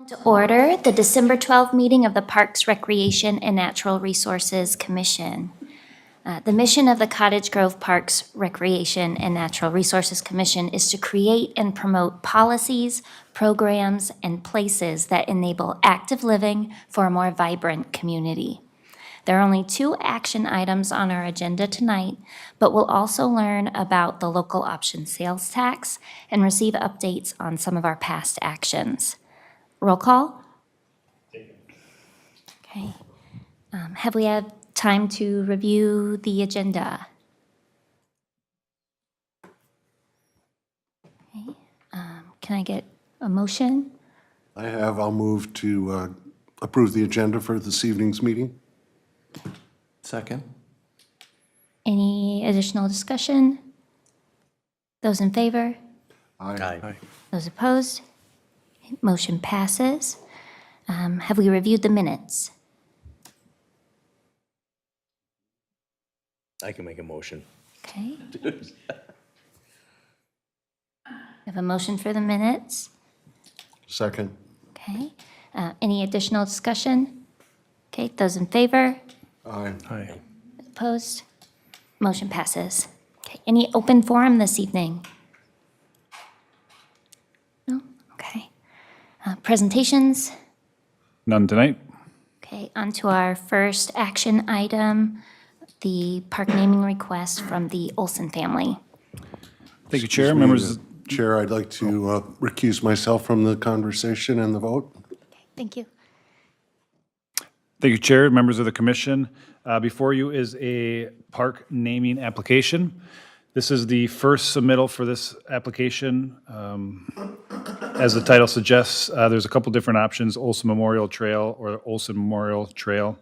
To order the December 12th meeting of the Parks, Recreation, and Natural Resources Commission. The mission of the Cottage Grove Parks, Recreation, and Natural Resources Commission is to create and promote policies, programs, and places that enable active living for a more vibrant community. There are only 2 action items on our agenda tonight, but we'll also learn about the local option sales tax and receive updates on some of our past actions. Roll call? Okay. Have we had time to review the agenda? Okay. Can I get a motion? I'll move to approve the agenda for this evening's meeting. Second. Any additional discussion? Those in favor? Aye. Those opposed? Motion passes. Have we reviewed the minutes? I can make a motion. Okay. Have a motion for the minutes? Second. Okay. Any additional discussion? Okay, those in favor? Aye. Aye. Opposed? Motion passes. Okay, any open forum this evening? No? Okay. Presentations? None tonight. Okay, on to our first action item, the park naming request from the Olson family. Thank you, Chair. Members, Chair, I'd like to recuse myself from the conversation and the vote. Thank you. thank you, Chair, members of the commission. Before you is a park naming application. This is the first submittal for this application. As the title suggests, there's a couple different options, Olson Memorial Trail or Olson Memorial Trail.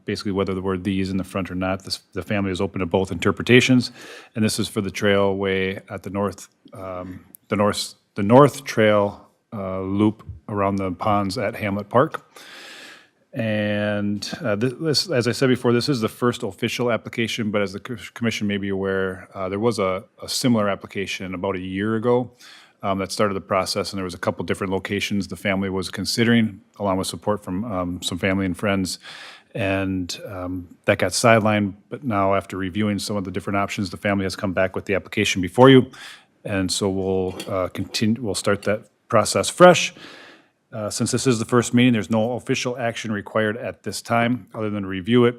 Basically, whether the word "the" is in the front or not, the family is open to both interpretations. And this is for the trailway at the north trail loop around the ponds at Hamlet Park. And this, as I said before, this is the first official application, but as the commission may be aware, there was a similar application about a year ago that started the process, and there was a couple different locations the family was considering, along with support from some family and friends. And that got sidelined, but now after reviewing some of the different options, the family has come back with the application before you. And so we'll start that process fresh. Since this is the first meeting, there's no official action required at this time, other than to review it,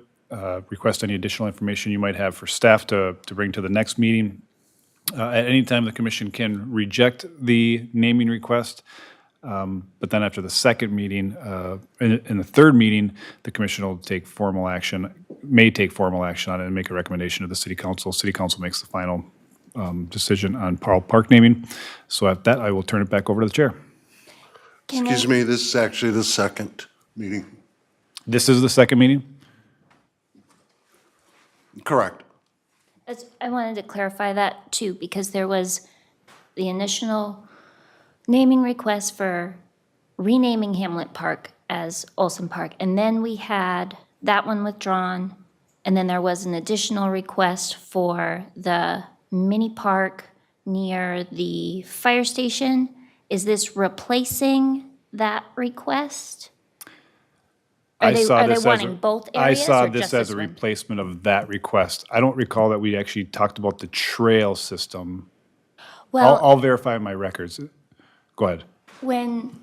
request any additional information you might have for staff to bring to the next meeting. At any time, the commission can reject the naming request, but then after the second meeting, in the third meeting, the commission will take formal action, may take formal action on it and make a recommendation to the city council. City council makes the final decision on park naming. So at that, I will turn it back over to the chair. Excuse me, this is actually the second meeting. This is the second meeting? Correct. I wanted to clarify that too, because there was the initial naming request for renaming Hamlet Park as Olson Park, and then we had that one withdrawn, and then there was an additional request for the mini park near the fire station. Is this replacing that request? Are they wanting both areas I saw or this just as this a one? replacement of that request. I don't recall that we actually talked about the trail system. Well, I'll verify my records. Go ahead. when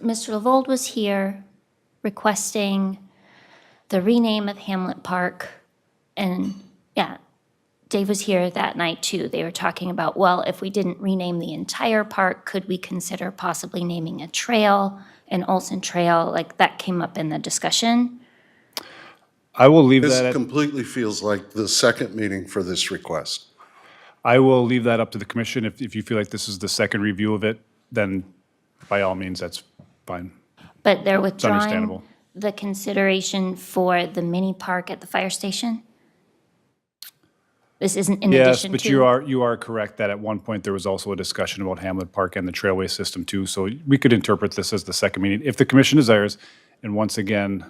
Mr. Levold was here requesting the rename of Hamlet Park, and yeah, Dave was here that night too. They were talking about, well, if we didn't rename the entire park, could we consider possibly naming a trail, an Olson Trail? Like, that came up in the discussion. I will leave This that, completely feels like the second meeting for this request. I will leave that up to the commission. If you feel like this is the second review of it, then by all means, that's fine. But they're withdrawing understandable. the consideration for the mini park at the fire station? This isn't in Yes, addition to? but you are correct that at one point there was also a discussion about Hamlet Park and the trailway system too. So we could interpret this as the second meeting if the commission desires. And once again,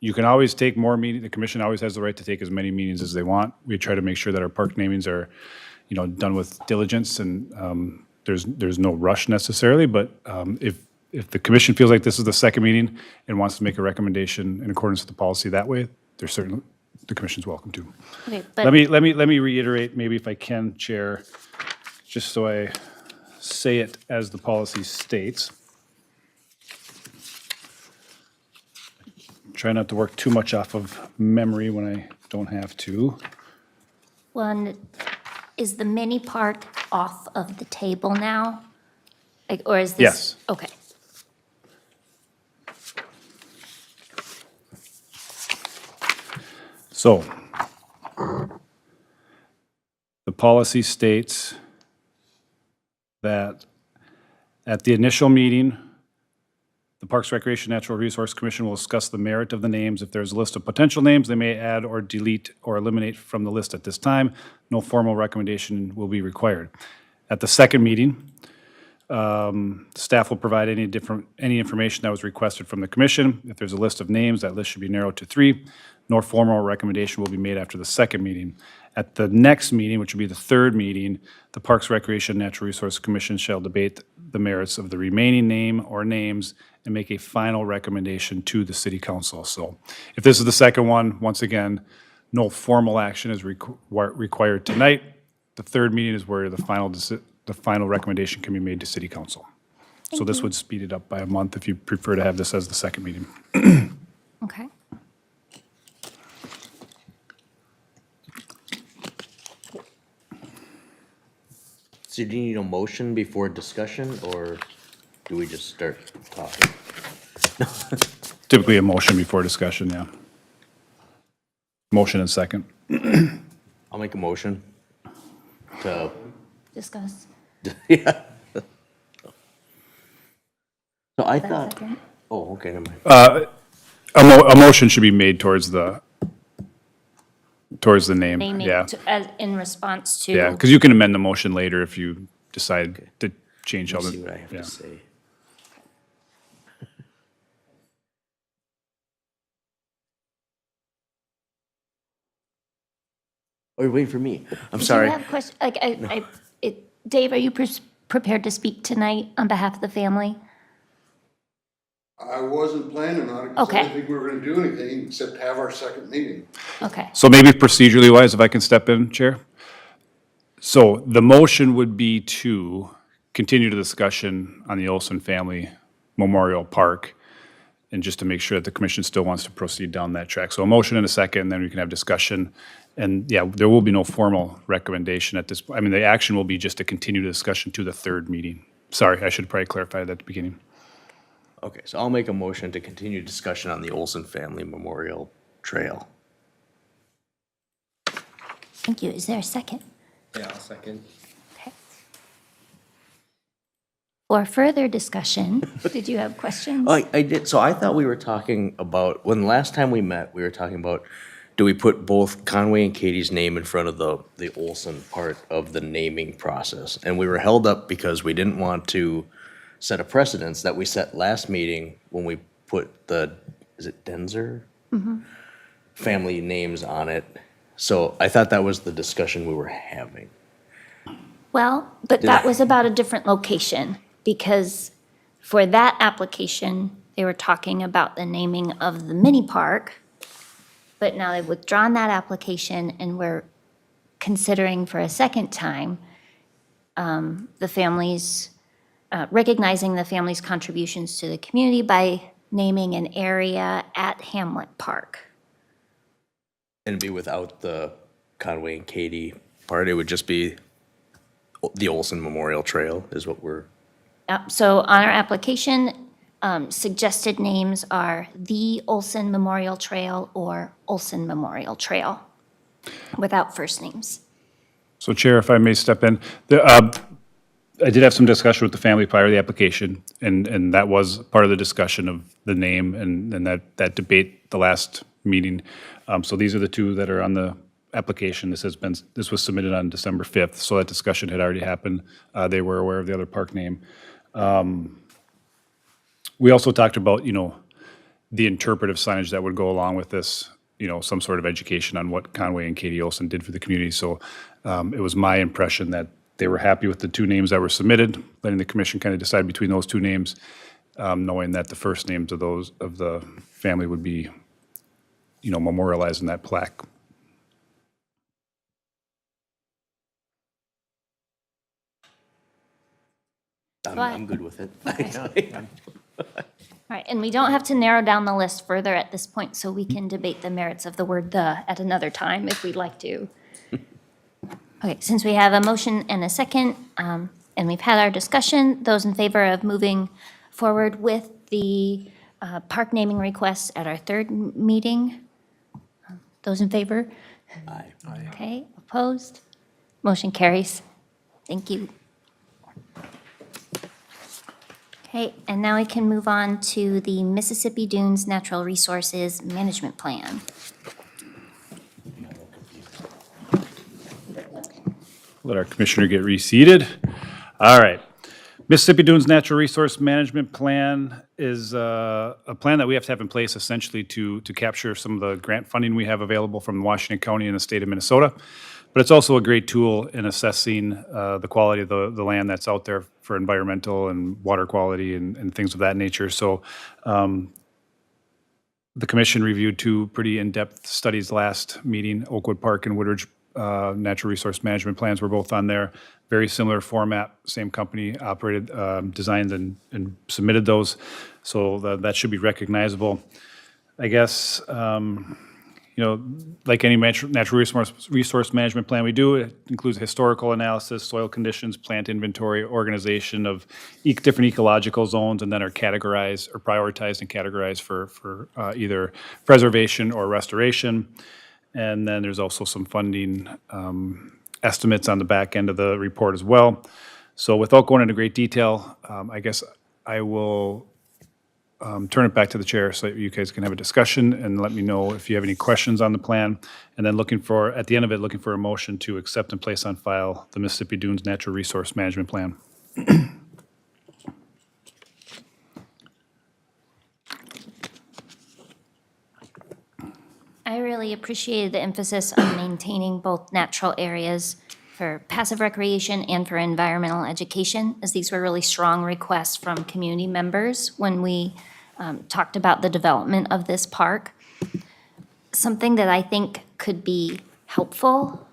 you can always take more meetings. The commission always has the right to take as many meetings as they want. We try to make sure that our park namings are, done with diligence, and there's no rush necessarily. But if if the commission feels like this is the second meeting and wants to make a recommendation in accordance with the policy that way, there's certainly, the commission's welcome to. Okay, Let but, me reiterate, maybe if I can, Chair, just so I say it as the policy states. Try not to work too much off of memory when I don't have to. one, is the mini park off of the table now? Like, or is this? Yes. Okay. So, the policy states that at the initial meeting, the Parks, Recreation, Natural Resource Commission will discuss the merit of the names. If there's a list of potential names, they may add or delete or eliminate from the list at this time. No formal recommendation will be required. At the second meeting, staff will provide any information that was requested from the commission. If there's a list of names, that list should be narrowed to 3. No formal recommendation will be made after the second meeting. At the next meeting, which will be the third meeting, the Parks, Recreation, Natural Resource Commission shall debate the merits of the remaining name or names and make a final recommendation to the city council. So if this is the second one, once again, no formal action is required tonight. The third meeting is where the final recommendation can be made to city council. So this would speed it up by a month if you prefer to have this as the second meeting. Okay. So do you need a motion before discussion, or do we just start talking? Typically a motion before discussion, yeah. Motion and second. I'll make a motion to, Discuss. yeah. So I That thought, second? oh, okay, never mind. A motion should be made towards the name, Naming, yeah. as, in response to. Yeah, because you can amend the motion later if you decide to change how Let's the. see what I have yeah. to say. Oh, you're waiting for me. I'm Do sorry. you have questions? Like, Dave, are you prepared to speak tonight on behalf of the family? I wasn't planning on it because I Okay. didn't think we were gonna do anything except have our second meeting. Okay. So maybe procedurally wise, if I can step in, Chair? So the motion would be to continue the discussion on the Olson Family Memorial Park, and just to make sure that the commission still wants to proceed down that track. So a motion and a second, and then we can have discussion. And yeah, there will be no formal recommendation at this, I mean, the action will be just to continue the discussion to the third meeting. Sorry, I should probably clarify that at the beginning. Okay, so I'll make a motion to continue discussion on the Olson Family Memorial Trail. Thank you. Is there a second? Yeah, I'll second. Okay. For further discussion, did you have questions? Oh, I did, so I thought we were talking about, when last time we met, we were talking about, do we put both Conway and Katie's name in front of the Olson part of the naming process? And we were held up because we didn't want to set a precedence that we set last meeting when we put the, is it Denzer? Family names on it. So I thought that was the discussion we were having. Well, but Did that I- was about a different location, because for that application, they were talking about the naming of the mini park, but now they've withdrawn that application, and we're considering for a second time the families, recognizing the families' contributions to the community by naming an area at Hamlet Park. And be without the Conway and Katie part, it would just be the Olson Memorial Trail is what we're, So on our application, suggested names are the Olson Memorial Trail or Olson Memorial Trail, without first names. So Chair, if I may step in, I did have some discussion with the family prior to the application, and that was part of the discussion of the name and that debate the last meeting. So these are the two that are on the application. This was submitted on December 5th, so that discussion had already happened. They were aware of the other park name. We also talked about, the interpretive signage that would go along with this, some sort of education on what Conway and Katie Olson did for the community. So it was my impression that they were happy with the two names that were submitted, letting the commission kind of decide between those two names. knowing that the first names of those, of the family would be, memorialized in that plaque. I'm good with it. All right, and we don't have to narrow down the list further at this point, so we can debate the merits of the word "the" at another time if we'd like to. Okay, since we have a motion and a second, and we've had our discussion, those in favor of moving forward with the park naming requests at our third meeting? Those in favor? Aye. Okay, opposed? Motion carries. Thank you. Okay, and now we can move on to the Mississippi Dunes Natural Resources Management Plan. Let our commissioner get reseated. All right. Mississippi Dunes Natural Resource Management Plan is a plan that we have to have in place essentially to capture some of the grant funding we have available from Washington County and the state of Minnesota. But it's also a great tool in assessing the quality of the land that's out there for environmental and water quality and things of that nature. So the commission reviewed two pretty in-depth studies last meeting. Oakwood Park and Woodridge Natural Resource Management Plans were both on there. Very similar format, same company operated, designed and submitted those. So that should be recognizable. I guess, like any natural resource management plan we do, it includes historical analysis, soil conditions, plant inventory, organization of different ecological zones, and then are categorized or prioritized and categorized for either preservation or restoration. And then there's also some funding estimates on the back end of the report as well. So without going into great detail, I guess I will turn it back to the chair so that you guys can have a discussion and let me know if you have any questions on the plan. And then at the end of it, looking for a motion to accept and place on file the Mississippi Dunes Natural Resource Management Plan. I really appreciated the emphasis on maintaining both natural areas for passive recreation and for environmental education, as these were really strong requests from community members when we talked about the development of this park. Something that I think could be helpful,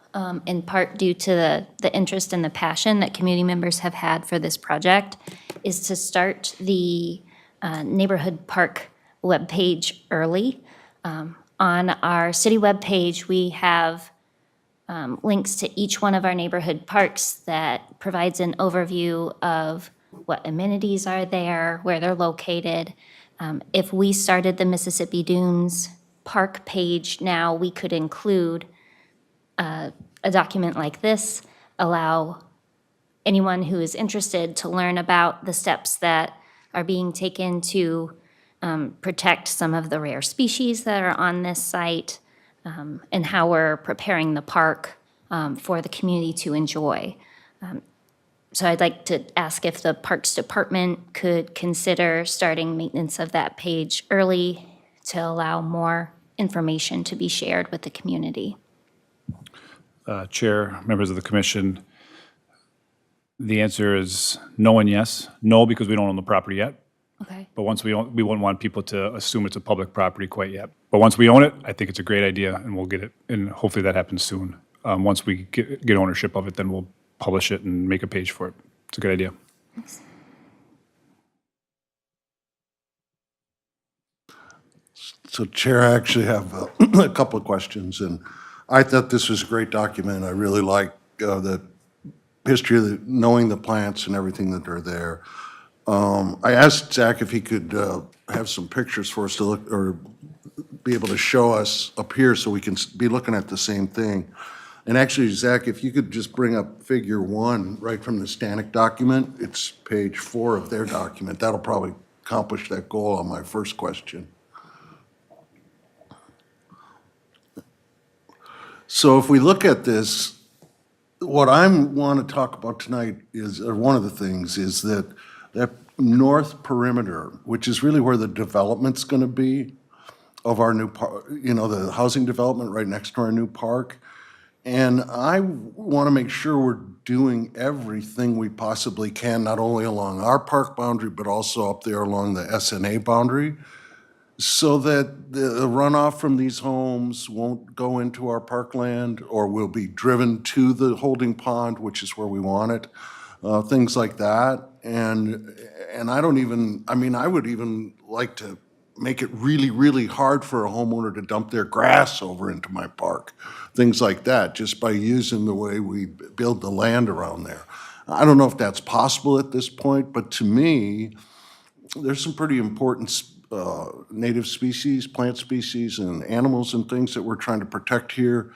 in part due to the interest and the passion that community members have had for this project, is to start the neighborhood park webpage early. On our city webpage, we have links to each one of our neighborhood parks that provides an overview of what amenities are there, where they're located. If we started the Mississippi Dunes Park page now, we could include a document like this, allow anyone who is interested to learn about the steps that are being taken to protect some of the rare species that are on this site, and how we're preparing the park for the community to enjoy. So I'd like to ask if the Parks Department could consider starting maintenance of that page early to allow more information to be shared with the community. Chair, members of the commission, the answer is no and yes. No, because we don't own the property yet. Okay. But once we own, we wouldn't want people to assume it's a public property quite yet. But once we own it, I think it's a great idea, and we'll get it, and hopefully that happens soon. Once we get ownership of it, then we'll publish it and make a page for it. It's a good idea. So Chair, I actually have a couple of questions, and I thought this was a great document. I really like the history of knowing the plants and everything that are there. I asked Zach if he could have some pictures for us to look, or be able to show us up here so we can be looking at the same thing. And actually, Zach, if you could just bring up figure 1 right from the Stanek document, it's page 4 of their document. That'll probably accomplish that goal on my first question. So if we look at this, what I want to talk about tonight is, or one of the things, is that north perimeter, which is really where the development's going to be of our new park, the housing development right next to our new park, And I want to make sure we're doing everything we possibly can, not only along our park boundary, but also up there along the SNA boundary, so that the runoff from these homes won't go into our parkland or will be driven to the holding pond, which is where we want it, things like that. And I don't even, I mean, I would even like to make it really, really hard for a homeowner to dump their grass over into my park, things like that, just by using the way we build the land around there. I don't know if that's possible at this point, but to me, there's some pretty important native species, plant species, and animals and things that we're trying to protect here.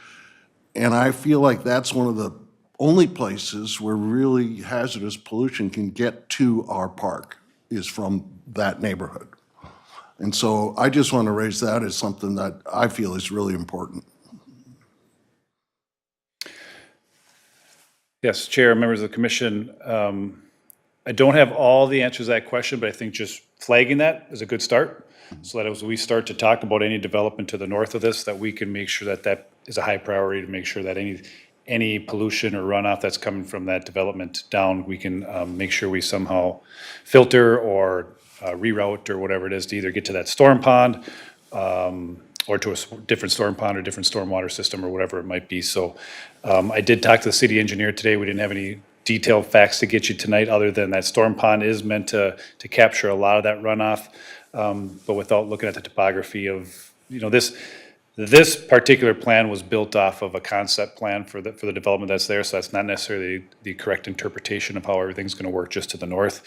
And I feel like that's one of the only places where really hazardous pollution can get to our park is from that neighborhood. And so I just want to raise that as something that I feel is really important. Yes, Chair, members of the commission, I don't have all the answers to that question, but I think just flagging that is a good start. So that as we start to talk about any development to the north of this, that we can make sure that that is a high priority to make sure that any pollution or runoff that's coming from that development down, we can make sure we somehow filter or reroute or whatever it is to either get to that storm pond or to a different storm pond or different stormwater system or whatever it might be. So I did talk to the city engineer today. We didn't have any detailed facts to get you tonight, other than that storm pond is meant to capture a lot of that runoff, but without looking at the topography of, you know, this particular plan was built off of a concept plan for the development that's there, so that's not necessarily the correct interpretation of how everything's gonna work just to the north.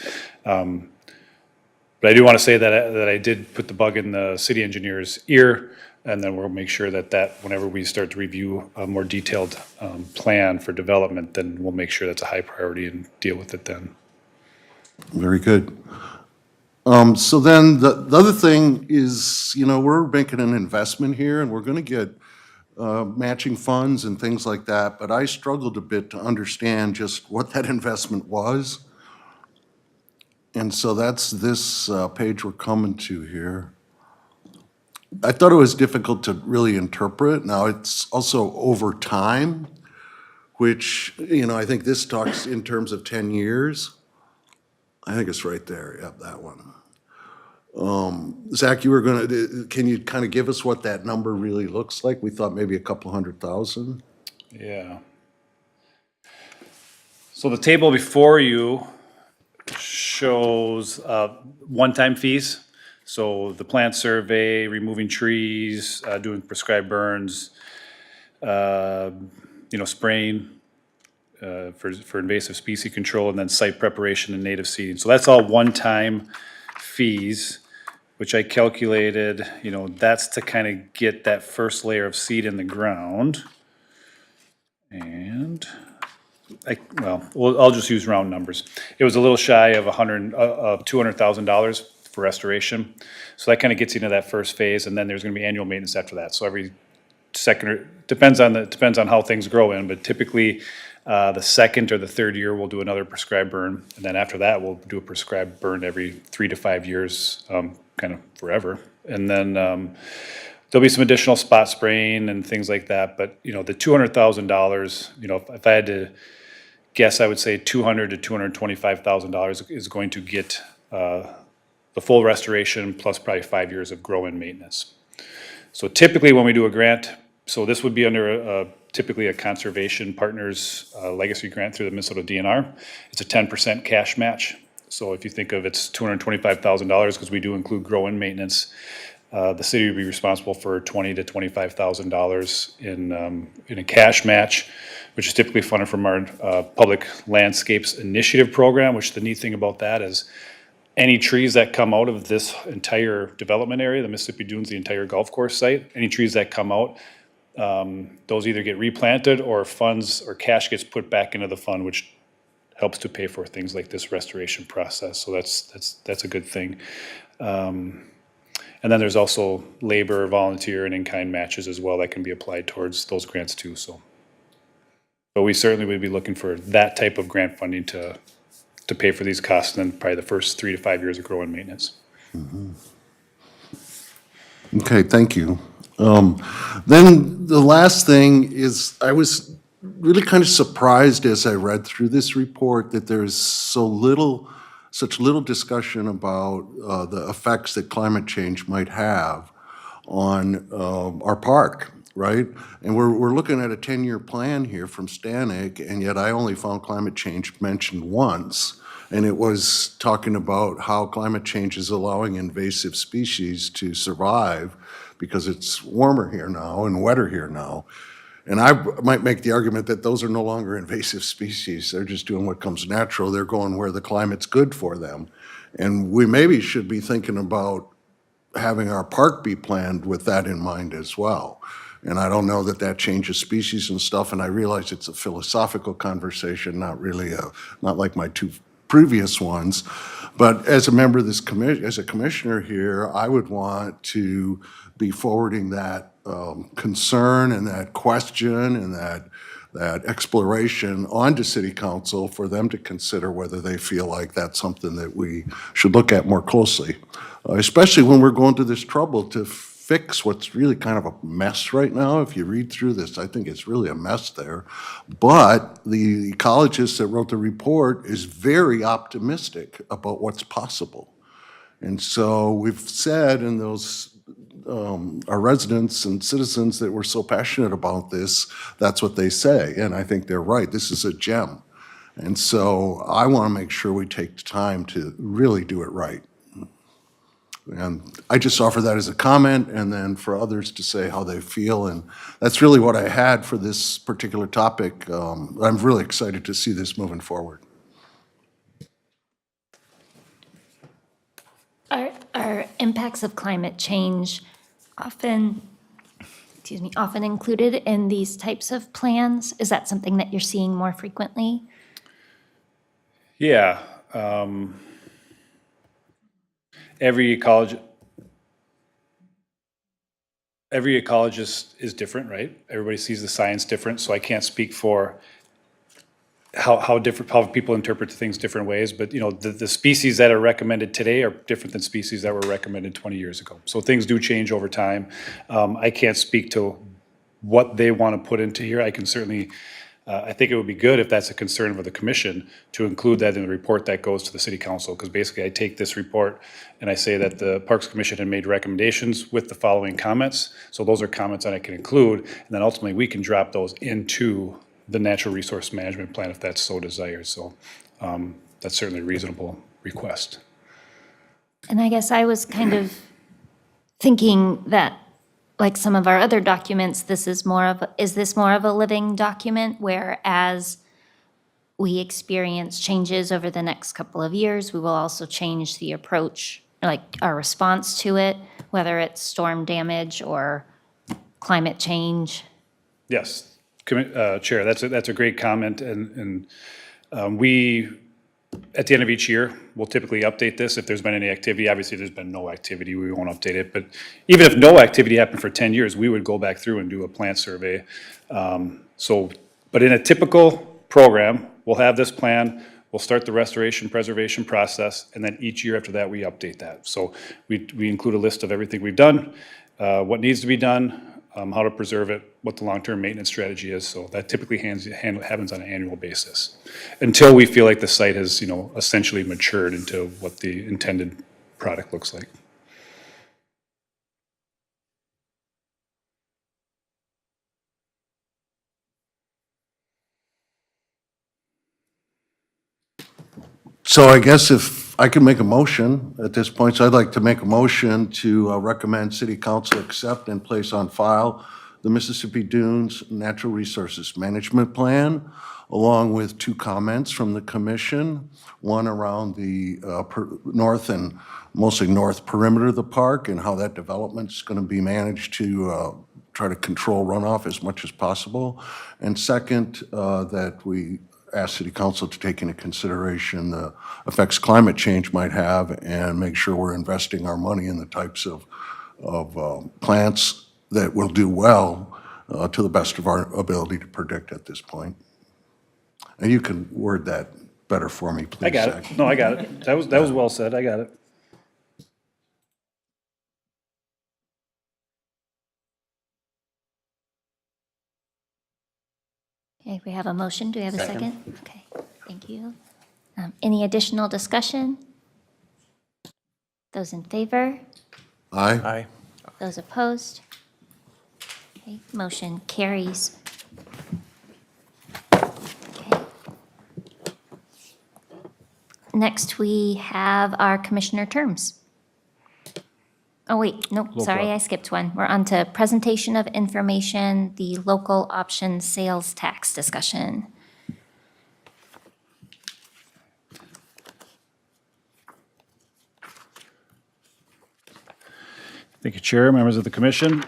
But I do want to say that I did put the bug in the city engineer's ear, and then we'll make sure that whenever we start to review a more detailed plan for development, then we'll make sure that's a high priority and deal with it then. Very good. So then the other thing is, you know, we're making an investment here and we're going to get matching funds and things like that, but I struggled a bit to understand just what that investment was. And so that's this page we're coming to here. I thought it was difficult to really interpret. Now, it's also over time, which, you know, I think this talks in terms of 10 years. I think it's right there, yep, that one. Zach, you were gonna, can you kind of give us what that number really looks like? We thought maybe a couple $100,000. Yeah. So the table before you shows one-time fees. So the plant survey, removing trees, doing prescribed burns, spraying for invasive species control, and then site preparation and native seeding. So that's all one-time fees, which I calculated, that's to kind of get that first layer of seed in the ground. And I'll just use round numbers. It was a little shy of $200,000 for restoration. So that kind of gets you into that first phase, and then there's going to be annual maintenance after that. So every second, depends on how things grow in, but typically the second or the third year we'll do another prescribed burn, and then after that we'll do a prescribed burn every 3 to 5 years, kind of forever. And then there'll be some additional spot spraying and things like that. But the $200,000, if I had to guess, I would say $200,000 to $225,000 is going to get the full restoration plus probably 5 years of grow-in maintenance. So typically when we do a grant, so this would be under typically a Conservation Partners Legacy Grant through the Minnesota DNR. It's a 10% cash match. So if you think of it's $225,000, because we do include grow-in maintenance, the city would be responsible for $20,000 to $25,000 in a cash match, which is typically funded from our Public Landscapes Initiative program. Which the neat thing about that is any trees that come out of this entire development area, the Mississippi Dunes, the entire golf course site, any trees that come out, those either get replanted or funds or cash gets put back into the fund, which helps to pay for things like this restoration process. So that's a good thing. And then there's also labor, volunteer, and in-kind matches as well that can be applied towards those grants too. So, but we certainly would be looking for that type of grant funding to pay for these costs, and then probably the first 3 to 5 years of growing maintenance. Okay, thank you. Then the last thing is, I was really kind of surprised as I read through this report that there's such little discussion about the effects that climate change might have on our park, right? And we're looking at a 10-year plan here from Stanek, and yet I only found climate change mentioned once. And it was talking about how climate change is allowing invasive species to survive because it's warmer here now and wetter here now. And I might make the argument that those are no longer invasive species. They're just doing what comes natural. They're going where the climate's good for them. And we maybe should be thinking about having our park be planned with that in mind as well. And I don't know that that changes species and stuff, and I realize it's a philosophical conversation, not like my two previous ones. But as a member of this commission, as a commissioner here, I would want to be forwarding that concern and that question and that exploration onto city council for them to consider whether they feel like that's something that we should look at more closely. Especially when we're going to this trouble to fix what's really kind of a mess right now. If you read through this, I think it's really a mess there. But the ecologist that wrote the report is very optimistic about what's possible. And so we've said in those, our residents and citizens that were so passionate about this, that's what they say. And I think they're right. This is a gem. And so I want to make sure we take the time to really do it right. And I just offer that as a comment, and then for others to say how they feel. And that's really what I had for this particular topic. I'm really excited to see this moving forward. Are impacts of climate change often included in these types of plans? Is that something that you're seeing more frequently? Yeah. Every ecologist is different, right? Everybody sees the science different, so I can't speak for how people interpret things different ways. But the species that are recommended today are different than species that were recommended 20 years ago. So things do change over time. I can't speak to what they want to put into here. I can certainly. I think it would be good if that's a concern of the commission to include that in the report that goes to the city council, because basically I take this report and I say that the Parks Commission had made recommendations with the following comments. So those are comments that I can include, and then ultimately we can drop those into the natural resource management plan if that's so desired. So that's certainly a reasonable request. And I guess I was kind of thinking that, like some of our other documents, is this more of a living document, whereas we experience changes over the next couple of years, we will also change the approach, like our response to it, whether it's storm damage or climate change? Yes, Chair, that's a great comment, and we, at the end of each year, we'll typically update this if there's been any activity. Obviously, if there's been no activity, we won't update it, but even if no activity happened for 10 years, we would go back through and do a plant survey. But in a typical program, we'll have this plan, we'll start the restoration preservation process, and then each year after that, we update that. So we include a list of everything we've done, what needs to be done, how to preserve it, what the long-term maintenance strategy is. So that typically happens on an annual basis until we feel like the site has, essentially matured into what the intended product looks like. So I guess if I can make a motion at this point, so I'd like to make a motion to recommend City Council accept and place on file the Mississippi Dunes Natural Resources Management Plan, along with 2 comments from the commission, one around the north and mostly north perimeter of the park and how that development is going to be managed to try to control runoff as much as possible. And second, that we ask City Council to take into consideration the effects climate change might have and make sure we're investing our money in the types of plants that will do well to the best of our ability to predict at this point. And you can word that better for me, please. I got it. No, I got it. That was well said. I got it. Okay, we have a motion. Do we have a second? Okay, thank you. Any additional discussion? Those in favor? Aye. Those opposed? Okay, motion carries. Okay. Next, we have our commissioner terms. Oh, wait, nope, sorry, I skipped one. We're on to presentation of information, the local option sales tax discussion. Thank you, Chair, members of the commission.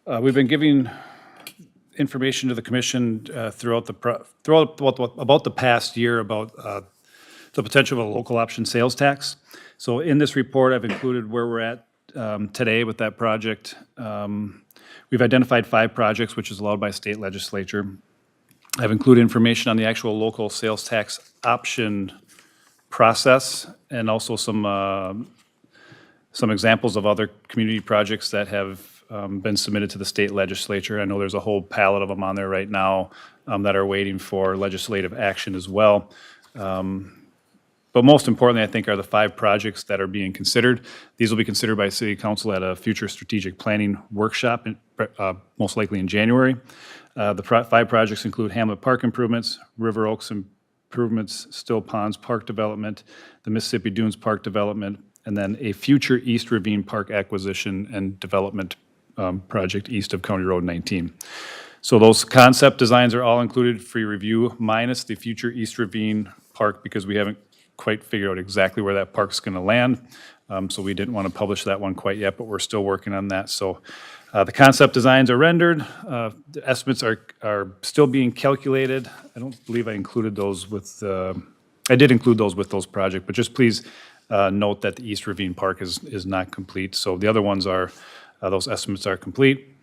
We've been giving information to the commission throughout about the past year about the potential of a local option sales tax. So in this report, I've included where we're at today with that project. We've identified 5 projects, which is allowed by state legislature. I've included information on the actual local sales tax option process and also some examples of other community projects that have been submitted to the state legislature. I know there's a whole palette of them on there right now that are waiting for legislative action as well. But most importantly, I think, are the 5 projects that are being considered. These will be considered by City Council at a future strategic planning workshop, most likely in January. The 5 projects include Hamlet Park improvements, River Oaks improvements, Still Ponds Park development, the Mississippi Dunes Park development, and then a future East Ravine Park acquisition and development project east of County Road 19. So those concept designs are all included for your review, minus the future East Ravine Park, because we haven't quite figured out exactly where that park's going to land. So we didn't want to publish that one quite yet, but we're still working on that. So the concept designs are rendered. The estimates are still being calculated. I don't believe I included those with, I did include those with those projects, but just please note that the East Ravine Park is not complete. So the other ones are, those estimates are complete.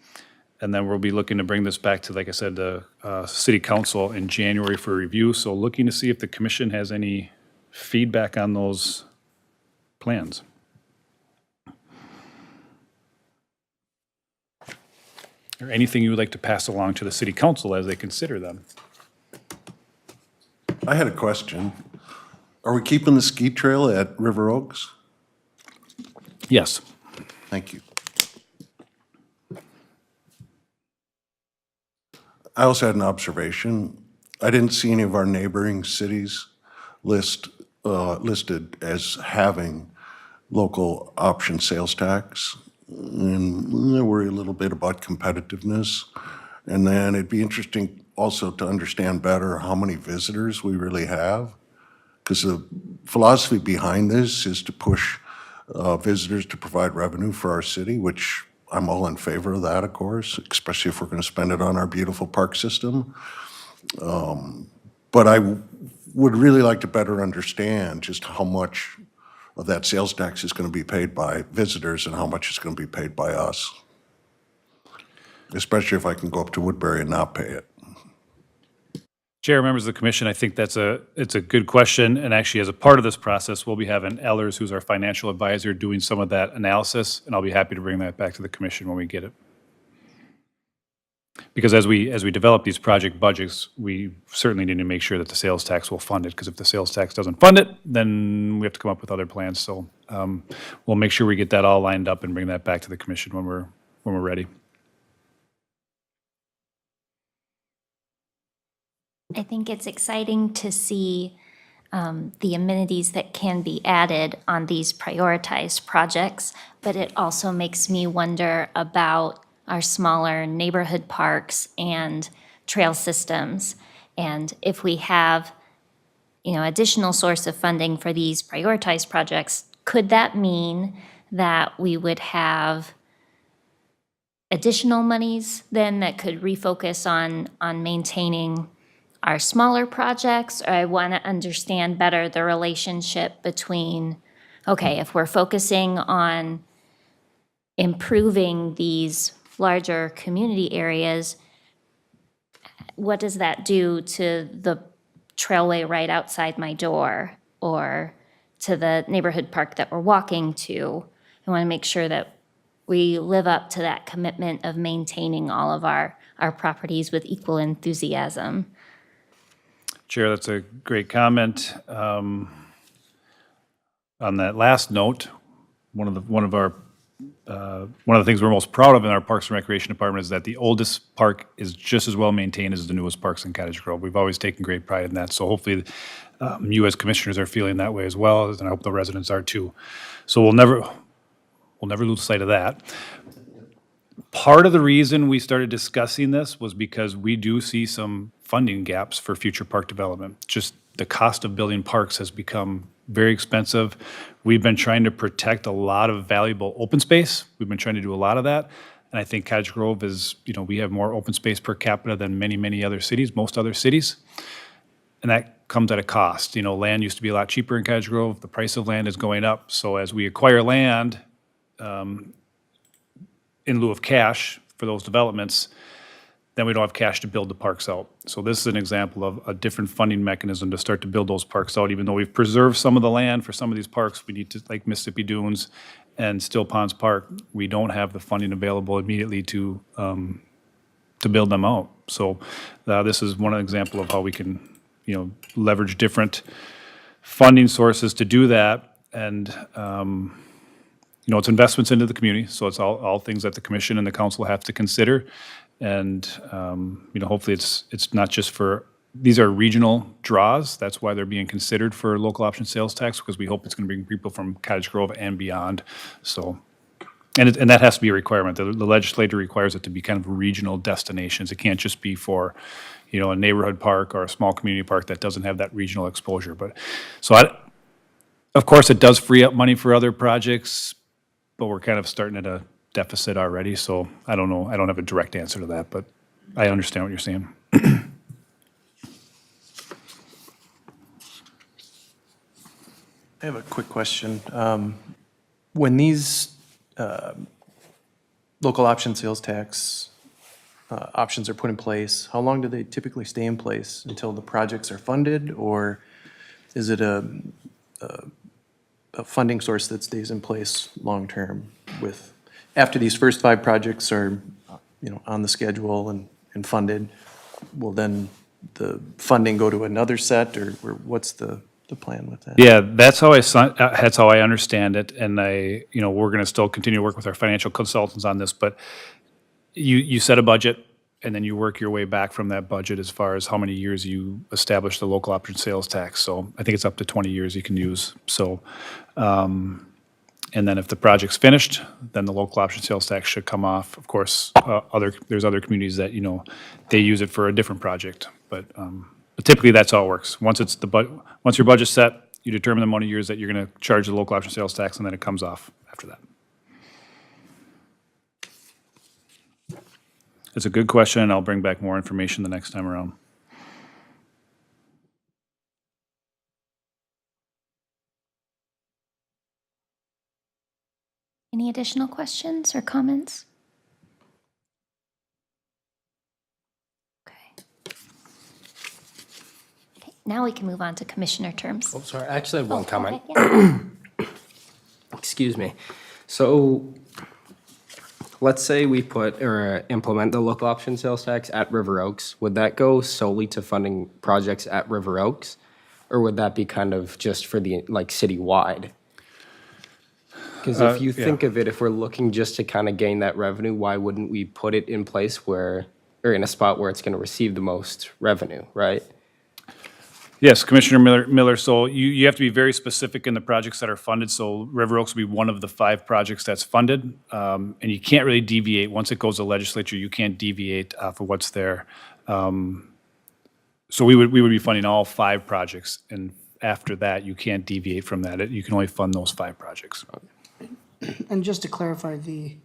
And then we'll be looking to bring this back to, like I said, the City Council in January for review. So looking to see if the commission has any feedback on those plans. Or anything you would like to pass along to the City Council as they consider them. I had a question. Are we keeping the ski trail at River Oaks? Yes. Thank you. I also had an observation. I didn't see any of our neighboring cities listed as having local option sales tax. And I worry a little bit about competitiveness. And then it'd be interesting also to understand better how many visitors we really have. Because the philosophy behind this is to push visitors to provide revenue for our city, which I'm all in favor of that, of course, especially if we're going to spend it on our beautiful park system. But I would really like to better understand just how much of that sales tax is going to be paid by visitors and how much is going to be paid by us, especially if I can go up to Woodbury and not pay it. Chair, members of the commission, I think it's a good question. And actually, as a part of this process, we'll be having Ellers, who's our financial advisor, doing some of that analysis. And I'll be happy to bring that back to the commission when we get it. Because as we develop these project budgets, we certainly need to make sure that the sales tax will fund it. Because if the sales tax doesn't fund it, then we have to come up with other plans. So we'll make sure we get that all lined up and bring that back to the commission when we're ready. I think it's exciting to see the amenities that can be added on these prioritized projects, but it also makes me wonder about our smaller neighborhood parks and trail systems. And if we have, additional source of funding for these prioritized projects, could that mean that we would have additional monies then that could refocus on maintaining our smaller projects? Or I want to understand better the relationship between, okay, if we're focusing on improving these larger community areas, what does that do to the trailway right outside my door or to the neighborhood park that we're walking to? I want to make sure that we live up to that commitment of maintaining all of our properties with equal enthusiasm. Chair, that's a great comment. On that last note, one of the things we're most proud of in our Parks and Recreation Department is that the oldest park is just as well maintained as the newest parks in Cottage Grove. We've always taken great pride in that, so hopefully you as commissioners are feeling that way as well, and I hope the residents are too. So we'll never lose sight of that. Part of the reason we started discussing this was because we do see some funding gaps for future park development. Just the cost of building parks has become very expensive. We've been trying to protect a lot of valuable open space. We've been trying to do a lot of that. And I think Cottage Grove is, we have more open space per capita than many, many other cities, most other cities. And that comes at a cost. Land used to be a lot cheaper in Cottage Grove. The price of land is going up. So as we acquire land, in lieu of cash for those developments, then we don't have cash to build the parks out. So this is an example of a different funding mechanism to start to build those parks out. Even though we've preserved some of the land for some of these parks, we need to, like Mississippi Dunes and Still Ponds Park, we don't have the funding available immediately to build them out. So this is one example of how we can, leverage different funding sources to do that. And it's investments into the community, so it's all things that the commission and the council have to consider. And, hopefully it's not just for, these are regional draws. That's why they're being considered for local option sales tax, because we hope it's going to bring people from Cottage Grove and beyond. So, and that has to be a requirement. The legislature requires it to be kind of regional destinations. It can't just be for, a neighborhood park or a small community park that doesn't have that regional exposure. But, of course, it does free up money for other projects, but we're kind of starting at a deficit already, so I don't know. I don't have a direct answer to that, but I understand what you're saying. I have a quick question. When these local option sales tax options are put in place, how long do they typically stay in place? Until the projects are funded, or is it a funding source that stays in place long-term with, after these first 5 projects are, on the schedule and funded, will then the funding go to another set, or what's the plan with that? Yeah, that's how I understand it, and we're going to still continue to work with our financial consultants on this, but you set a budget, and then you work your way back from that budget as far as how many years you establish the local option sales tax. So I think it's up to 20 years you can use. So, and then if the project's finished, then the local option sales tax should come off. Of course, there's other communities that, they use it for a different project. But typically that's how it works. Once your budget's set, you determine the amount of years that you're going to charge the local option sales tax, and then it comes off after that. It's a good question, and I'll bring back more information the next time around. Any additional questions or comments? Okay. Okay, now we can move on to commissioner terms. Oh, sorry, I actually have one Go comment. ahead, yeah. Excuse me. So let's say we put or implement the local option sales tax at River Oaks. Would that go solely to funding projects at River Oaks? Or would that be kind of just for the, citywide? Because if you think of it, if we're looking just to kind of gain that revenue, why wouldn't we put it in place where, or in a spot where it's going to receive the most revenue, right? Yes, Commissioner Miller, so you have to be very specific in the projects that are funded. So River Oaks will be one of the 5 projects that's funded. And you can't really deviate. Once it goes to legislature, you can't deviate off of what's there. So we would be funding all 5 projects. And after that, you can't deviate from that. You can only fund those 5 projects. And just to clarify, the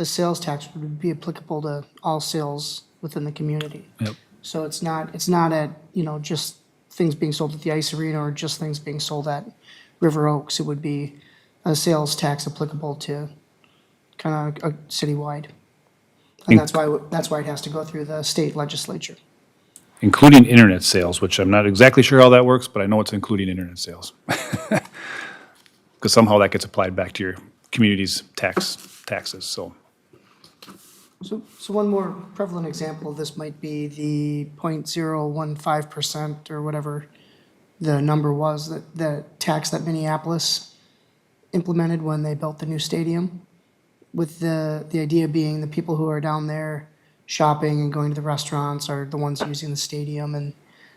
sales tax would be applicable to all sales within the community. Yep. So it's not at, just things being sold at the ice arena or just things being sold at River Oaks. It would be a sales tax applicable to kind of citywide. And that's why it has to go through the state legislature. Including internet sales, which I'm not exactly sure how that works, but I know it's including internet sales. Because somehow that gets applied back to your community's taxes, so. So one more prevalent example of this might be the 0.015% or whatever the number was, that the tax that Minneapolis implemented when they built the new stadium, with the idea being the people who are down there shopping and going to the restaurants are the ones using the stadium. And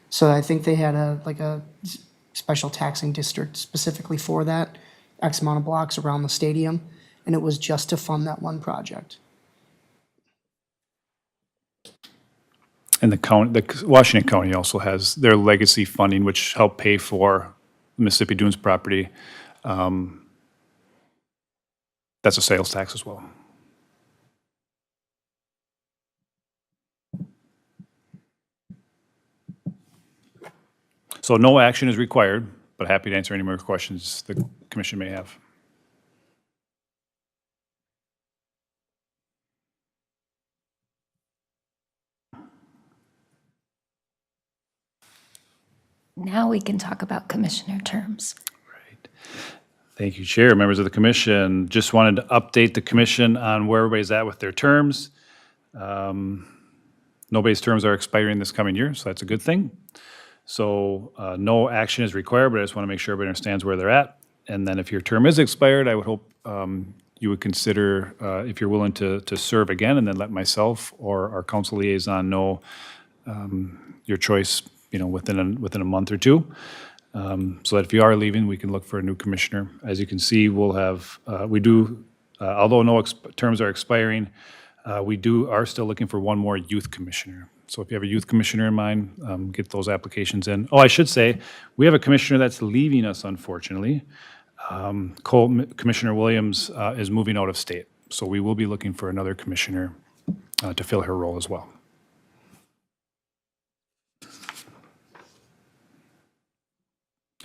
so I think they had a special taxing district specifically for that, X amount of blocks around the stadium, and it was just to fund that one project. And the Washington County also has their legacy funding, which helped pay for Mississippi Dunes property. That's a sales tax as well. So no action is required, but happy to answer any more questions the commission may have. Now we can talk about commissioner terms. Right. Thank you, Chair. Members of the commission, just wanted to update the commission on where everybody's at with their terms. Nobody's terms are expiring this coming year, so that's a good thing. So no action is required, but I just want to make sure everybody understands where they're at. And then if your term is expired, I would hope you would consider, if you're willing to serve again, and then let myself or our council liaison know your choice, within a month or two. So that if you are leaving, we can look for a new commissioner. As you can see, we'll have, although no terms are expiring, we are still looking for one more youth commissioner. So if you have a youth commissioner in mind, get those applications in. Oh, I should say, we have a commissioner that's leaving us, unfortunately. Commissioner Williams is moving out of state. So we will be looking for another commissioner to fill her role as well.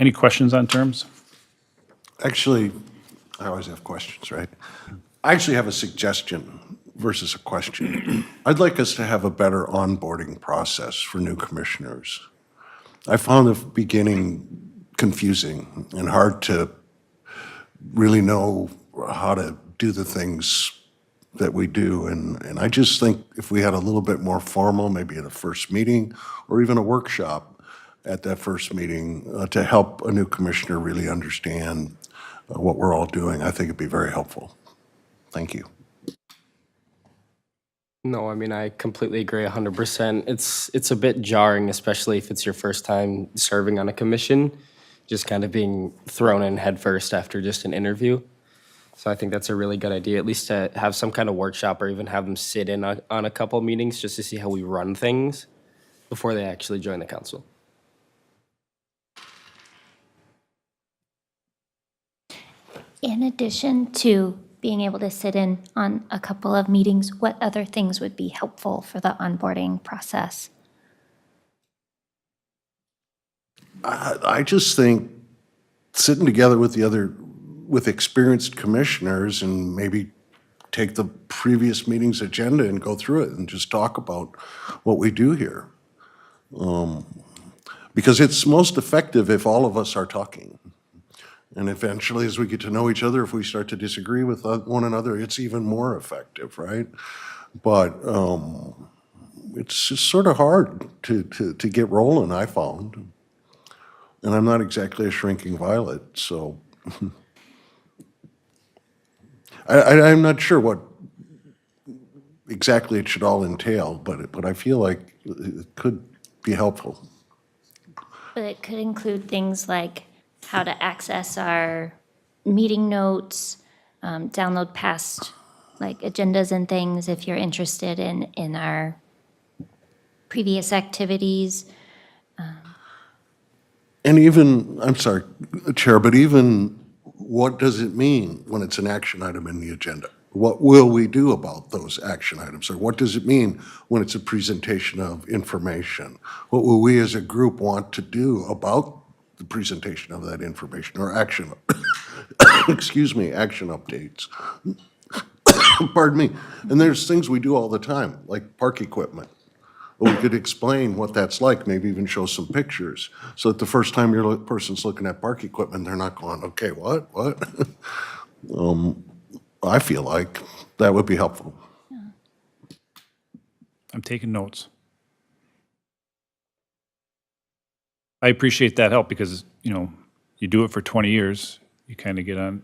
Any questions on terms? Actually, I always have questions, right? I actually have a suggestion versus a question. I'd like us to have a better onboarding process for new commissioners. I found the beginning confusing and hard to really know how to do the things that we do. And I just think if we had a little bit more formal, maybe at a first meeting or even a workshop at that first meeting to help a new commissioner really understand what we're all doing, I think it'd be very helpful. Thank you. No, I mean, I completely agree 100%. It's a bit jarring, especially if it's your first time serving on a commission, just kind of being thrown in headfirst after just an interview. So I think that's a really good idea, at least to have some kind of workshop or even have them sit in on a couple meetings just to see how we run things before they actually join the council. In addition to being able to sit in on a couple of meetings, what other things would be helpful for the onboarding process? I just think sitting together with experienced commissioners and maybe take the previous meeting's agenda and go through it and just talk about what we do here. Because it's most effective if all of us are talking. And eventually, as we get to know each other, if we start to disagree with one another, it's even more effective, right? But it's just sort of hard to get rolling, I found. And I'm not exactly a shrinking violet, so I'm not sure what exactly it should all entail, but I feel like it could be helpful. But it could include things like how to access our meeting notes, download past agendas and things if you're interested in our previous activities. And even, I'm sorry, Chair, but even what does it mean when it's an action item in the agenda? What will we do about those action items? Or what does it mean when it's a presentation of information? What will we as a group want to do about the presentation of that information or action, excuse me, action updates? Pardon me. And there's things we do all the time, like park equipment. Well, we could explain what that's like, maybe even show some pictures, so that the first time person's looking at park equipment, they're not going, okay, what? I feel like that would be helpful. I'm taking notes. I appreciate that help because, you know, you do it for 20 years, you kind of get on,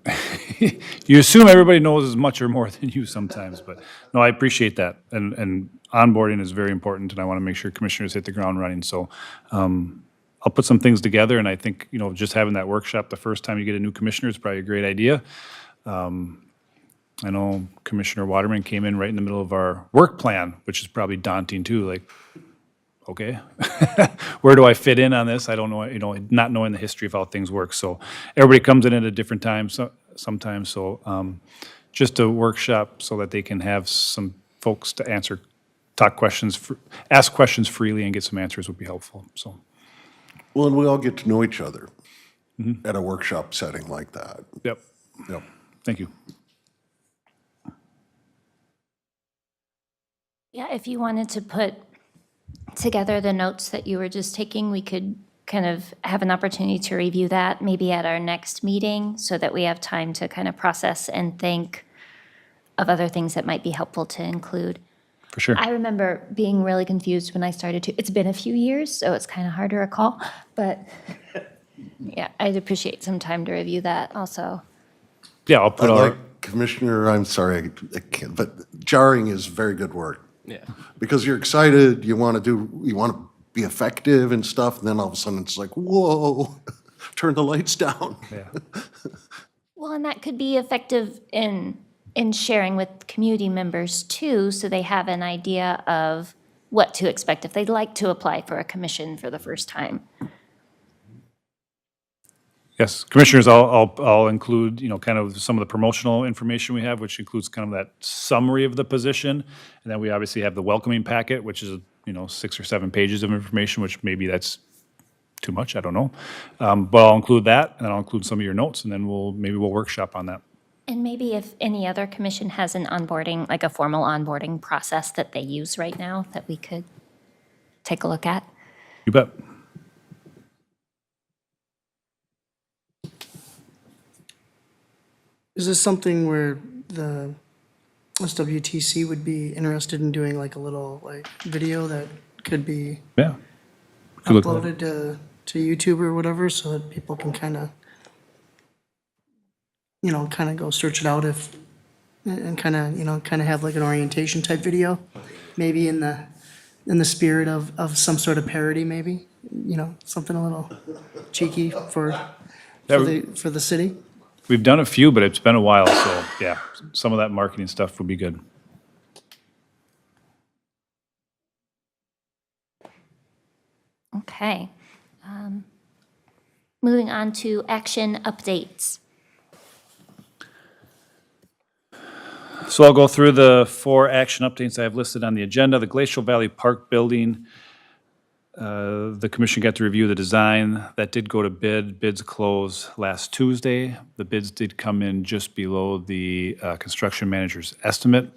you assume everybody knows as much or more than you sometimes, but no, I appreciate that. And onboarding is very important, and I want to make sure commissioners hit the ground running. So I'll put some things together, and I think, you know, just having that workshop the first time you get a new commissioner is probably a great idea. I know Commissioner Waterman came in right in the middle of our work plan, which is probably daunting too, like, okay, where do I fit in on this? I don't know, you know, not knowing the history of how things work. So everybody comes in at a different time sometimes. So just a workshop so that they can have some folks to answer, ask questions freely and get some answers would be helpful. So, Well, and we all get to know each other at a workshop setting like that. yep, Yep. thank you. Yeah, if you wanted to put together the notes that you were just taking, we could kind of have an opportunity to review that maybe at our next meeting so that we have time to kind of process and think of other things that might be helpful to include. For sure. I remember being really confused when I started to, it's been a few years, so it's kind of hard to recall, but yeah, I'd appreciate some time to review that also. Yeah, I'll I put our, like Commissioner, I'm sorry, I can't, but jarring is very good word. Yeah. Because you're excited, you want to be effective and stuff, and then all of a sudden it's like, whoa, turn the lights down. yeah. Well, and that could be effective in sharing with community members too, so they have an idea of what to expect if they'd like to apply for a commission for the first time. Yes, commissioners, I'll include, you know, kind of some of the promotional information we have, which includes kind of that summary of the position. And then we obviously have the welcoming packet, which is, you know, 6 or 7 pages of information, which maybe that's too much, I don't know. But I'll include that, and then I'll include some of your notes, and then maybe we'll workshop on that. And maybe if any other commission has an onboarding, like a formal onboarding process that they use right now, that we could take a look at. You bet. Is this something where the SWTC would be interested in doing like a little like video that could be Yeah. Could look at it. uploaded to YouTube or whatever so that people can kind of, you know, kind of go search it out and kind of, you know, kind of have like an orientation type video, maybe in the spirit of some sort of parody, maybe, you know, something a little cheeky for the city. We've done a few, but it's been a while, so yeah, some of that marketing stuff would be good. Okay. Moving on to action updates. So I'll go through the 4 action updates I have listed on the agenda. The Glacial Valley Park Building, the commission got to review the design. That did go to bid. Bids closed last Tuesday. The bids did come in just below the construction manager's estimate.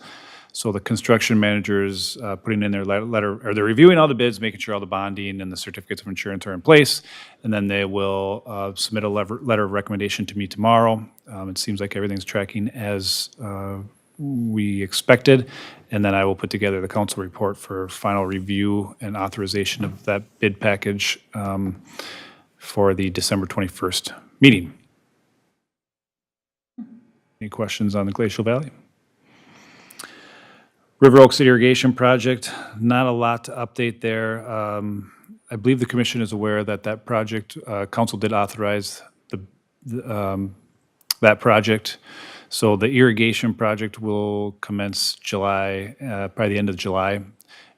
So the construction manager's putting in their letter, or they're reviewing all the bids, making sure all the bonding and the certificates of insurance are in place. And then they will submit a letter of recommendation to me tomorrow. It seems like everything's tracking as we expected. And then I will put together the council report for final review and authorization of that bid package for the December 21st meeting. Any questions on the Glacial Valley? River Oaks Irrigation Project, not a lot to update there. I believe the commission is aware that that project, council did authorize that project. So the irrigation project will commence July, probably the end of July,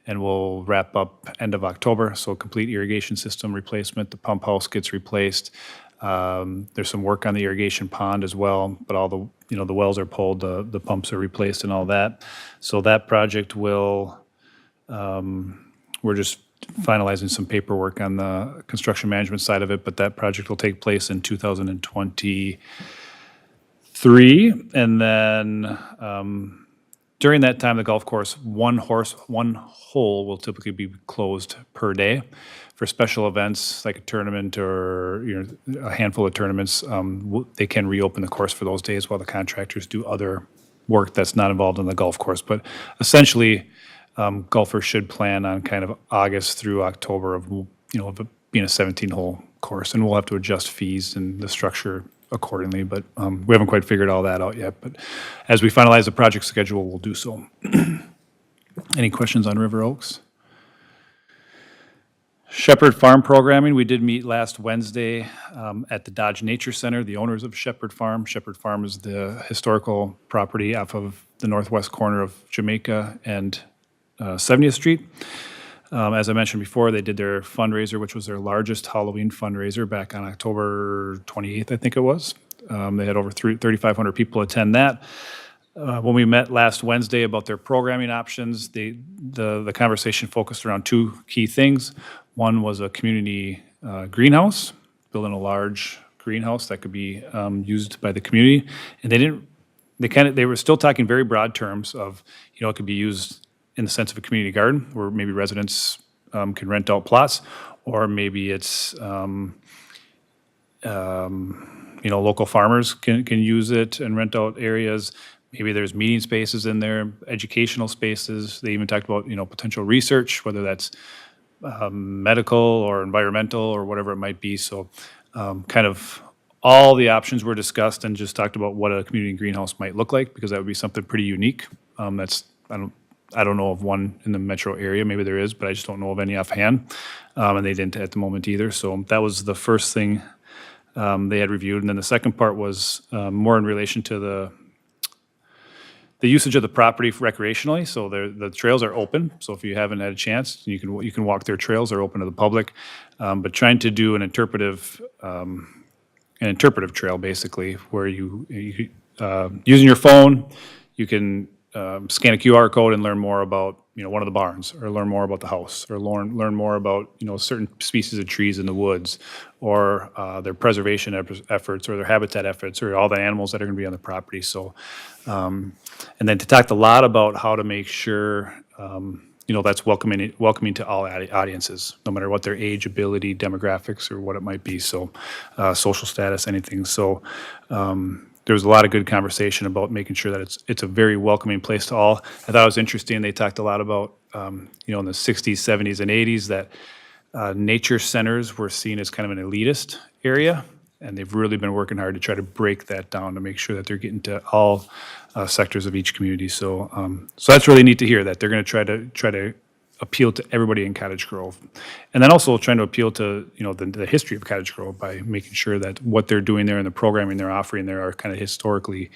and will wrap up end of October. So complete irrigation system replacement, the pump house gets replaced. There's some work on the irrigation pond as well, but all the, you know, the wells are pulled, the pumps are replaced and all that. So that project will, we're just finalizing some paperwork on the construction management side of it, but that project will take place in 2023. And then during that time, the golf course, one hole will typically be closed per day. For special events like a tournament or, you know, a handful of tournaments, they can reopen the course for those days while the contractors do other work that's not involved in the golf course. But essentially, golfers should plan on kind of August through October of, of it being a 17-hole course, and we'll have to adjust fees and the structure accordingly, but we haven't quite figured all that out yet. But as we finalize the project schedule, we'll do so. Any questions on River Oaks? Shepard Farm Programming, we did meet last Wednesday at the Dodge Nature Center, the owners of Shepard Farm. Shepard Farm is the historical property off of the northwest corner of Jamaica and 70th Street. As I mentioned before, they did their fundraiser, which was their largest Halloween fundraiser back on October 28th, I think it was. They had over 3,500 people attend that. When we met last Wednesday about their programming options, the conversation focused around two key things. One was a community greenhouse, building a large greenhouse that could be used by the community. And they were still talking very broad terms of, it could be used in the sense of a community garden where maybe residents can rent out plots, or maybe it's, local farmers can use it and rent out areas. Maybe there's meeting spaces in there, educational spaces. They even talked about, potential research, whether that's medical or environmental or whatever it might be. So kind of all the options were discussed and just talked about what a community greenhouse might look like, because that would be something pretty unique. I don't know of one in the metro area. Maybe there is, but I just don't know of any offhand. And they didn't at the moment either. So that was the first thing they had reviewed. And then the second part was more in relation to the usage of the property recreationally. So the trails are open. So if you haven't had a chance, you can walk their trails. They're open to the public. But trying to do an interpretive trail, basically, where you using your phone, you can scan a QR code and learn more about one of the barns, or learn more about the house, or learn more about certain species of trees in the woods, or their preservation efforts, or their habitat efforts, or all the animals that are going to be on the property. So, and then to talk a lot about how to make sure that's welcoming to all audiences, no matter what their age, ability, demographics, or what it might be. So, social status, anything. So. There was a lot of good conversation about making sure that it's a very welcoming place to all. I thought it was interesting. They talked a lot about, in the 60s, 70s, and 80s, that nature centers were seen as kind of an elitist area, and they've really been working hard to try to break that down to make sure that they're getting to all sectors of each community. So, so that's really neat to hear that they're going to try to appeal to everybody in Cottage Grove. And then also trying to appeal to, the history of Cottage Grove by making sure that what they're doing there and the programming they're offering there are kind of historically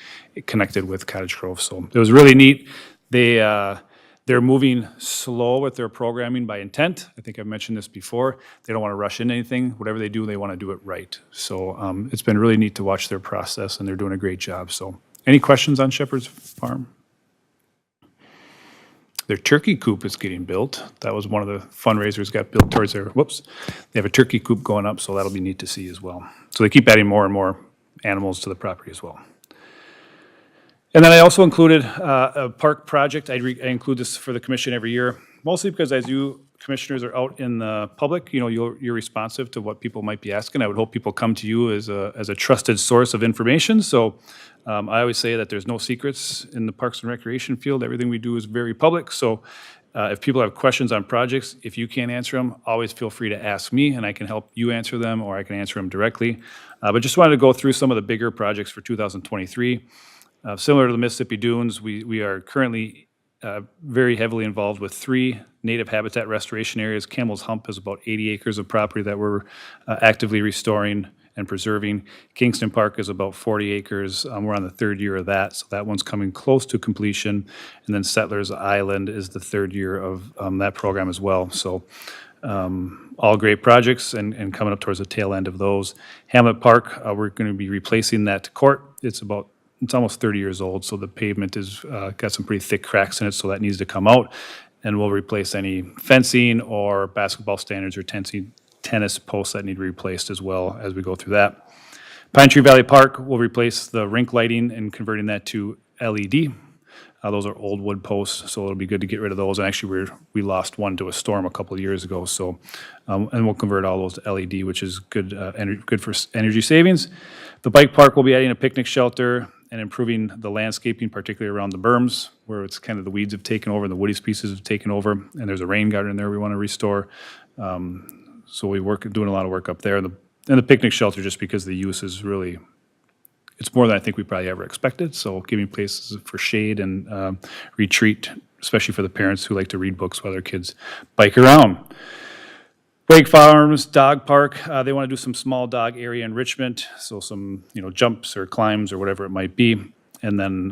connected with Cottage Grove. So it was really neat. They're moving slow with their programming by intent. I think I've mentioned this before. They don't want to rush into anything. Whatever they do, they want to do it right. So it's been really neat to watch their process, and they're doing a great job. So any questions on Shepard's Farm? Their turkey coop is getting built. That was one of the fundraisers got built towards their, they have a turkey coop going up, so that'll be neat to see as well. So they keep adding more and more animals to the property as well. And then I also included a park project. I include this for the commission every year, mostly because as you commissioners are out in the public, you're responsive to what people might be asking. I would hope people come to you as a trusted source of information. So I always say that there's no secrets in the Parks and Recreation field. Everything we do is very public. So if people have questions on projects, if you can't answer them, always feel free to ask me, and I can help you answer them, or I can answer them directly. But just wanted to go through some of the bigger projects for 2023. Similar to the Mississippi Dunes, we are currently very heavily involved with 3 native habitat restoration areas. Camel's Hump is about 80 acres of property that we're actively restoring and preserving. Kingston Park is about 40 acres. We're on the 3rd year of that, so that one's coming close to completion. And then Settlers Island is the 3rd year of that program as well. So all great projects and coming up towards the tail end of those. Hamlet Park, we're going to be replacing that court. It's almost 30 years old, so the pavement is got some pretty thick cracks in it, so that needs to come out. And we'll replace any fencing or basketball standards or tennis posts that need replaced as well as we go through that. Pine Tree Valley Park, we'll replace the rink lighting and converting that to LED. Those are old wood posts, so it'll be good to get rid of those. And actually, we lost one to a storm a couple of years ago, so and we'll convert all those to LED, which is good, good for energy savings. The bike park will be adding a picnic shelter and improving the landscaping, particularly around the berms, where it's kind of the weeds have taken over and the woody species have taken over, and there's a rain garden there we want to restore. So doing a lot of work up there. And the picnic shelter, just because the use is really, it's more than I think we probably ever expected. So giving places for shade and retreat, especially for the parents who like to read books while their kids bike around. Brake Farms Dog Park, they want to do some small dog area enrichment, so some, jumps or climbs or whatever it might be. And then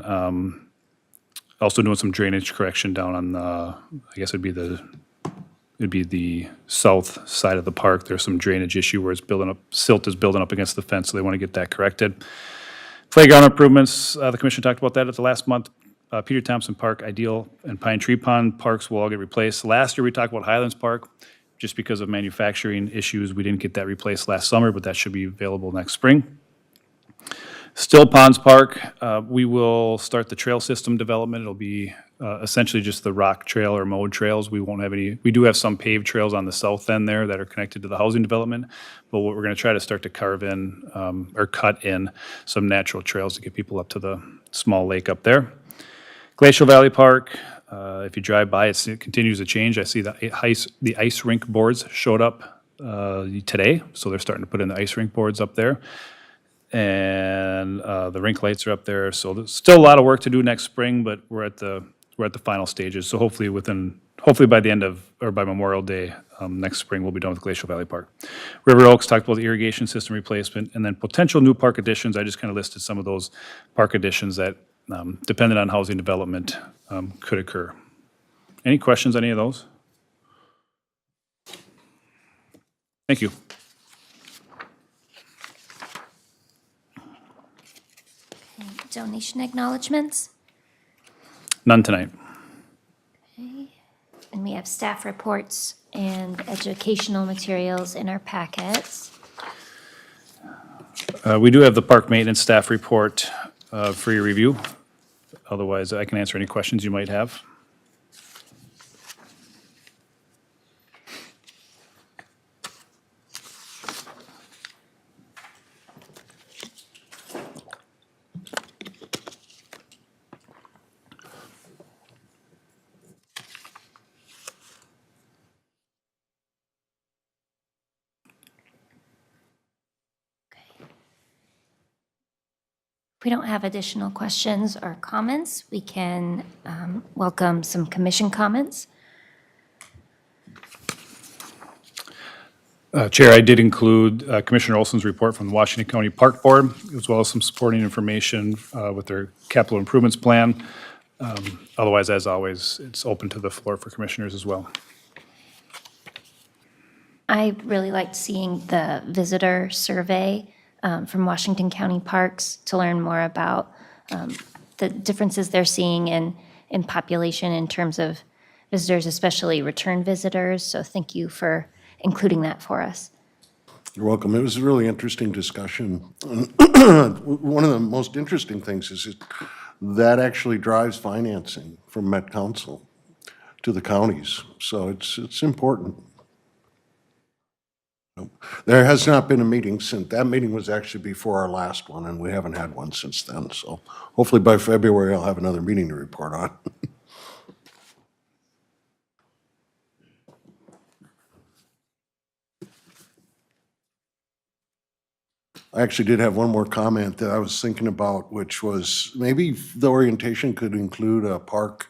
also doing some drainage correction down on I guess it'd be the south side of the park. There's some drainage issue where it's building up, silt is building up against the fence, so they want to get that corrected. Playground improvements, the commission talked about that at the last month. Peter Thompson Park, Ideal, and Pine Tree Pond parks will all get replaced. Last year, we talked about Highlands Park. Just because of manufacturing issues, we didn't get that replaced last summer, but that should be available next spring. Still Ponds Park, we will start the trail system development. It'll be essentially just the rock trail or mowed trails. We won't have any, we do have some paved trails on the south end there that are connected to the housing development, but what we're gonna try to start to carve in, or cut in some natural trails to get people up to the small lake up there. Glacial Valley Park, if you drive by, it continues to change. I see the ice rink boards showed up today, so they're starting to put in the ice rink boards up there. And the rink lights are up there, so there's still a lot of work to do next spring, but we're at the final stages. So hopefully by the end of, or by Memorial Day, next spring, we'll be done with Glacial Valley Park. River Oaks, talked about the irrigation system replacement, and then potential new park additions. I just kind of listed some of those park additions that, depending on housing development, could occur. Any questions on any of those? Thank you. Donation acknowledgements. None tonight. And we have staff reports and educational materials in our packets. We do have the park maintenance staff report for your review. Otherwise, I can answer any questions you might have. If we don't have additional questions or comments, we can welcome some commission comments. Chair, I did include Commissioner Olson's report from the Washington County Park Board, as well as some supporting information with their capital improvements plan. Otherwise, as always, it's open to the floor for commissioners as well. I really liked seeing the visitor survey from Washington County Parks to learn more about the differences they're seeing in population in terms of visitors, especially return visitors. So thank you for including that for us. You're welcome. It was a really interesting discussion. One of the most interesting things is that actually drives financing from Met Council to the counties. So it's important. There has not been a meeting since, that meeting was actually before our last one, and we haven't had one since then. So hopefully by February, I'll have another meeting to report on. I actually did have one more comment that I was thinking about, which was maybe the orientation could include a park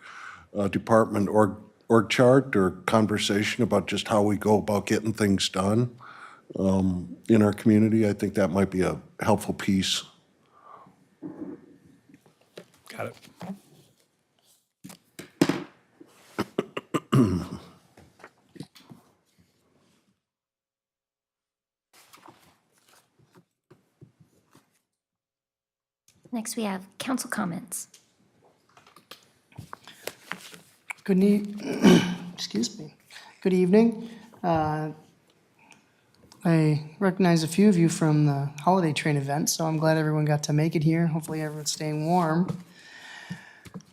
department org chart or conversation about just how we go about getting things done in our community. I think that might be a helpful piece. Got it. Next, we have council comments. Excuse me. Good evening. I recognize a few of you from the holiday train event, so I'm glad everyone got to make it here. Hopefully everyone's staying warm.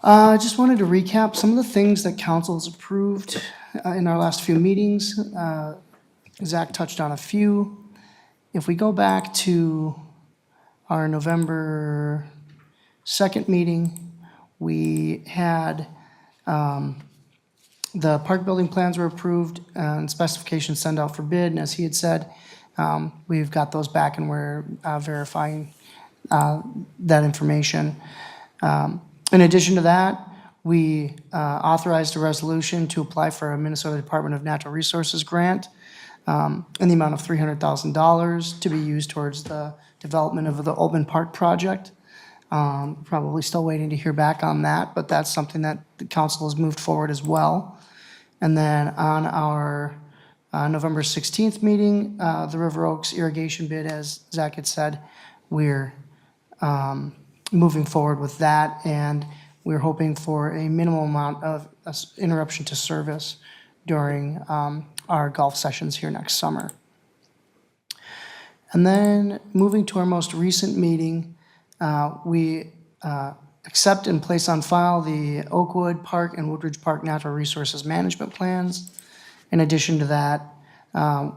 I just wanted to recap some of the things that council has approved in our last few meetings. Zach touched on a few. If we go back to our November second meeting, we had the park building plans were approved and specifications sent out for bid. And as he had said, we've got those back and we're verifying that information. In addition to that, we authorized a resolution to apply for a Minnesota Department of Natural Resources grant in the amount of $300,000 to be used towards the development of the Olson Park project. Probably still waiting to hear back on that, but that's something that the council has moved forward as well. And then on our November 16th meeting, the River Oaks irrigation bid, as Zach had said, we're moving forward with that, and we're hoping for a minimal amount of interruption to service during our golf sessions here next summer. And then moving to our most recent meeting, we accept and place on file the Oakwood Park and Woodridge Park Natural Resources Management Plans. In addition to that,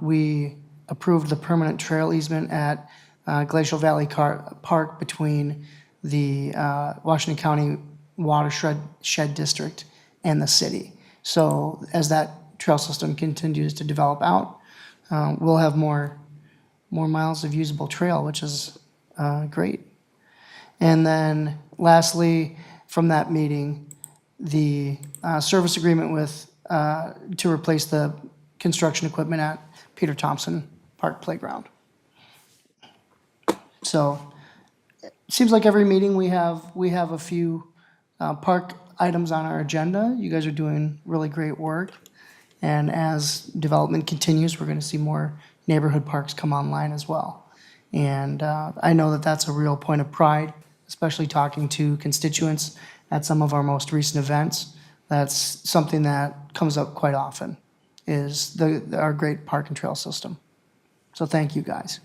we approved the permanent trail easement at Glacial Valley Park between the Washington County Watershed District and the city. So as that trail system continues to develop out, we'll have more miles of usable trail, which is great. And then lastly, from that meeting, the service agreement with, to replace the construction equipment at Peter Thompson Park Playground. So it seems like every meeting we have a few park items on our agenda. You guys are doing really great work. And as development continues, we're gonna see more neighborhood parks come online as well. And I know that that's a real point of pride, especially talking to constituents at some of our most recent events. That's something that comes up quite often, is our great park and trail system. So thank you, guys.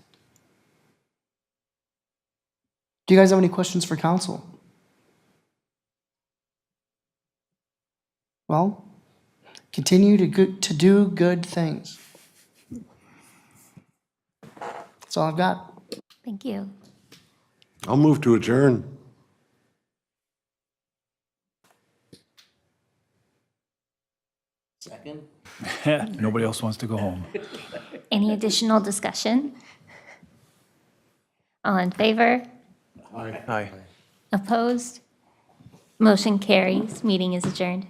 Do you guys have any questions for council? Well, continue to do good things. That's all I've got. Thank you. I'll move to adjourn. Nobody else wants to go home. Any additional discussion? All in favor? Aye. Opposed? Motion carries. Meeting is adjourned.